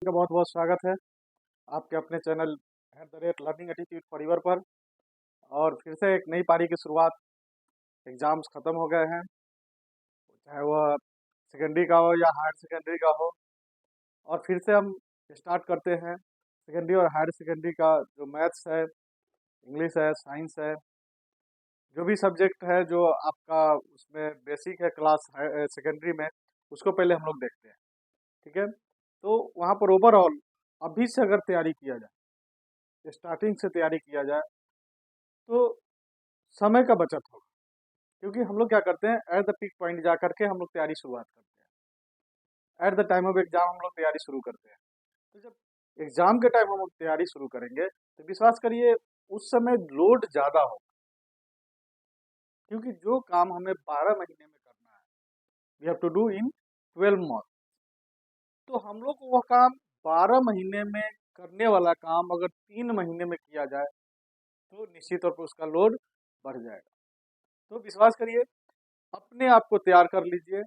का बहुत बहुत स्वागत है आपके अपने channel learning attitude for your पर। और फिर से एक नई पारी की शुरुआत। एग्ज़ाम्स ख़त्म हो गए हैं, चाहे वह सेकेंडरी का हो या हायर सेकेंडरी का हो। और फिर से हम स्टार्ट करते हैं सेकेंडरी और हायर सेकेंडरी का जो मैथ्स है, इंग्लिश है, साइंस है, जो भी सब्जेक्ट है जो आपका उसमें बेसिक है क्लास सेकेंडरी में, उसको पहले हम लोग देखते हैं। ठीक है, तो वहाँ पर ओवरऑल अभी से अगर तैयारी किया जाए, स्टार्टिंग से तैयारी किया जाए, तो समय का बचत होगा। क्योंकि हम लोग क्या करते हैं, एट द पीक पॉइंट जा करके हम लोग तैयारी शुरुआत करते हैं। At the time of exam हम लोग तैयारी शुरू करते हैं। तो जब एग्जाम के टाइम हम लोग तैयारी शुरू करेंगे तो विश्वास करिए उस समय लोड ज़्यादा होगा। क्योंकि जो काम हमें 12 महीने में करना है, we have to do in 12 month. तो हम लोग को वह काम 12 महीने में करने वाला काम अगर 3 महीने में किया जाए तो निश्चित तौर पर उसका लोड बढ़ जाएगा। तो विश्वास करिए, अपने आप को तैयार कर लीजिए।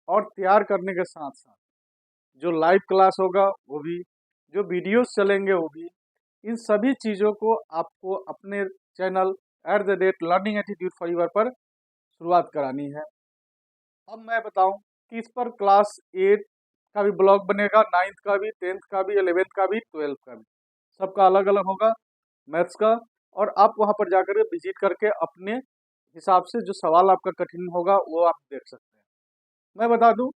और तैयार करने के साथ साथ जो लाइव क्लास होगा वो भी, जो वीडियोस चलेंगे वो भी, इन सभी चीज़ों को आपको अपने channel learning attitude for your पर शुरुआत करानी है। अब मैं बताऊं कि इस पर क्लास 8 का भी ब्लॉग बनेगा, 9th का भी, 10th का भी, 11th का भी, 12th का भी, सबका अलग अलग होगा मैथ्स का। और आप वहां पर जाकर विजिट करके अपने हिसाब से जो सवाल आपका कठिन होगा वो आप देख सकते हैं। मैं बता दूं,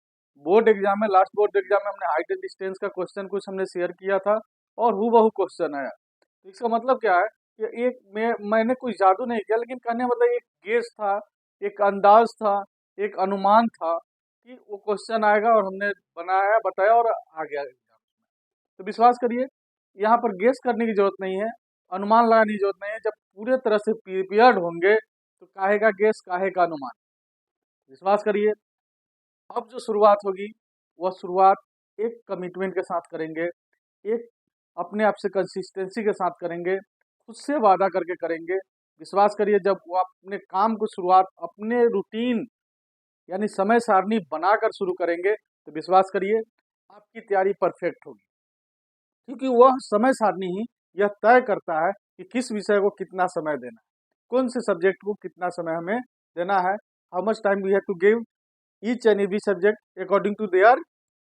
बोर्ड एग्जाम में, लास्ट बोर्ड एग्जाम में हमने हाइट एंड डिस्टेंस का क्वेश्चन कुछ हमने शेयर किया था और हूबहू क्वेश्चन आया। तो इसका मतलब क्या है कि एक मैंने कुछ जादू नहीं किया, लेकिन कहने का मतलब एक गेस था, एक अंदाज था, एक अनुमान था कि वो क्वेश्चन आएगा और हमने बनाया, बताया और आ गया एग्जाम में। तो विश्वास करिए, यहाँ पर गेस करने की जरूरत नहीं है, अनुमान लगाने की जरूरत नहीं है। जब पूरे तरह से प्रिपेयर्ड होंगे तो काहे का गेस, काहे का अनुमान। विश्वास करिए, अब जो शुरुआत होगी वह शुरुआत एक कमिटमेंट के साथ करेंगे, एक अपने आप से कंसिस्टेंसी के साथ करेंगे, खुद से वादा करके करेंगे। विश्वास करिए, जब वो अपने काम को शुरुआत अपने रूटीन यानी समय सारणी बनाकर शुरू करेंगे तो विश्वास करिए आपकी तैयारी परफेक्ट होगी। क्योंकि वह समय सारणी ही यह तय करता है कि किस विषय को कितना समय देना है, कौन से सब्जेक्ट को कितना समय हमें देना है, how much time we have to give each and every subject according to their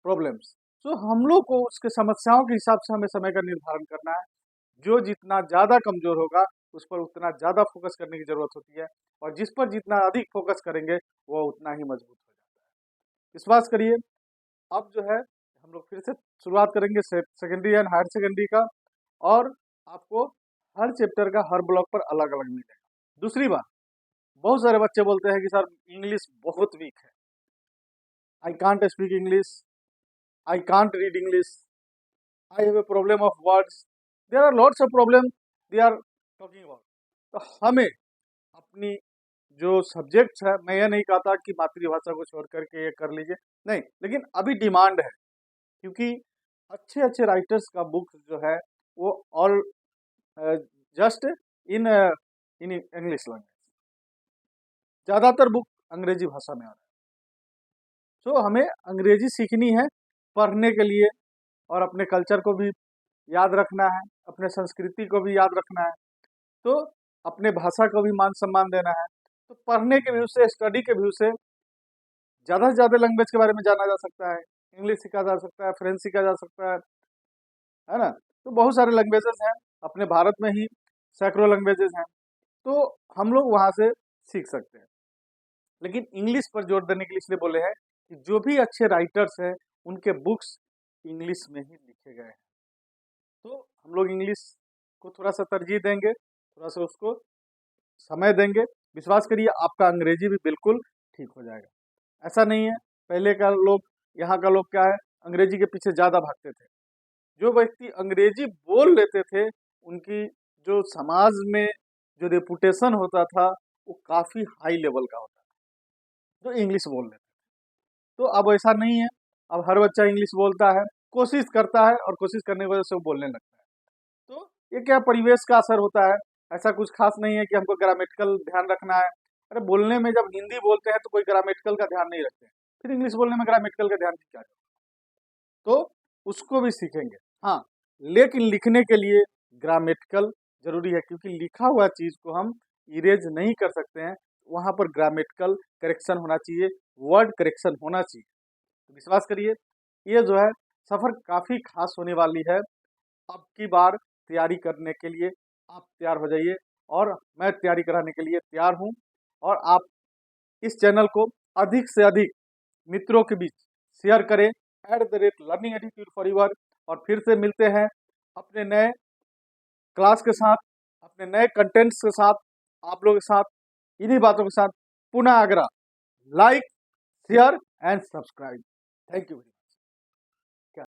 problems. तो हम लोग को उसके समस्याओं के हिसाब से हमें समय का निर्धारण करना है। जो जितना ज़्यादा कमजोर होगा उस पर उतना ज़्यादा फोकस करने की जरूरत होती है, और जिस पर जितना अधिक फोकस करेंगे वह उतना ही मजबूत हो जाता है। विश्वास करिए, अब जो है हम लोग फिर से शुरुआत करेंगे सेकेंडरी एंड हायर सेकेंडरी का, और आपको हर चैप्टर का हर ब्लॉक पर अलग अलग मिलेगा। दूसरी बात, बहुत सारे बच्चे बोलते हैं कि सर इंग्लिश बहुत वीक है, I can't speak English, I can't read English, I have a problem of words. There are lots of problem they are talking about. तो हमें अपनी जो सब्जेक्ट्स है, मैं ये नहीं कहता कि मातृभाषा को छोड़ करके ये कर लीजिए, नहीं, लेकिन अभी डिमांड है। क्योंकि अच्छे अच्छे राइटर्स का बुक जो है वो all just in in English language, ज़्यादातर बुक अंग्रेजी भाषा में आ रहा है। तो हमें अंग्रेजी सीखनी है पढ़ने के लिए, और अपने कल्चर को भी याद रखना है, अपने संस्कृति को भी याद रखना है, तो अपने भाषा को भी मान सम्मान देना है। तो पढ़ने के व्यू से, स्टडी के व्यू से ज़्यादा से ज़्यादा लैंग्वेज के बारे में जाना जा सकता है। इंग्लिश सीखा जा सकता है, फ्रेंच सीखा जा सकता है ना। तो बहुत सारे लैंग्वेजेस हैं, अपने भारत में ही सैकड़ों लैंग्वेजेस हैं, तो हम लोग वहाँ से सीख सकते हैं। लेकिन इंग्लिश पर जोर देने के लिए इसलिए बोले हैं कि जो भी अच्छे राइटर्स हैं उनके बुक्स इंग्लिश में ही लिखे गए हैं। तो हम लोग इंग्लिश को थोड़ा सा तरजीह देंगे, थोड़ा सा उसको समय देंगे। विश्वास करिए आपका अंग्रेजी भी बिल्कुल ठीक हो जाएगा। ऐसा नहीं है, पहले का लोग, यहाँ का लोग क्या है, अंग्रेजी के पीछे ज़्यादा भागते थे। जो व्यक्ति अंग्रेजी बोल लेते थे उनकी जो समाज में जो रेपुटेशन होता था वो काफ़ी हाई लेवल का होता था, जो इंग्लिश बोल लेते थे। तो अब ऐसा नहीं है, अब हर बच्चा इंग्लिश बोलता है, कोशिश करता है, और कोशिश करने की वजह से वो बोलने लगता है। तो ये क्या परिवेश का असर होता है, ऐसा कुछ खास नहीं है कि हमको ग्रामेटिकल ध्यान रखना है। अरे बोलने में जब हिंदी बोलते हैं तो कोई ग्रामेटिकल का ध्यान नहीं रखते हैं, फिर इंग्लिश बोलने में ग्रामेटिकल का ध्यान क्या है। तो उसको भी सीखेंगे। हाँ, लेकिन लिखने के लिए ग्रामेटिकल जरूरी है, क्योंकि लिखा हुआ चीज को हम इरेज नहीं कर सकते हैं। वहां पर ग्रामेटिकल करेक्शन होना चाहिए, वर्ड करेक्शन होना चाहिए। तो विश्वास करिए, ये जो है सफर काफी खास होने वाली है। अब की बार तैयारी करने के लिए आप तैयार हो जाइए, और मैं तैयारी कराने के लिए तैयार हूँ। और आप इस चैनल को अधिक से अधिक मित्रों के बीच शेयर करें, @लर्निंग एटीट्यूड फॉर यूर। और फिर से मिलते हैं अपने नए क्लास के साथ, अपने नए कंटेंट्स के साथ, आप लोगों के साथ, इन्हीं बातों के साथ। पुनः आग्रह, like, share and subscribe. Thank you.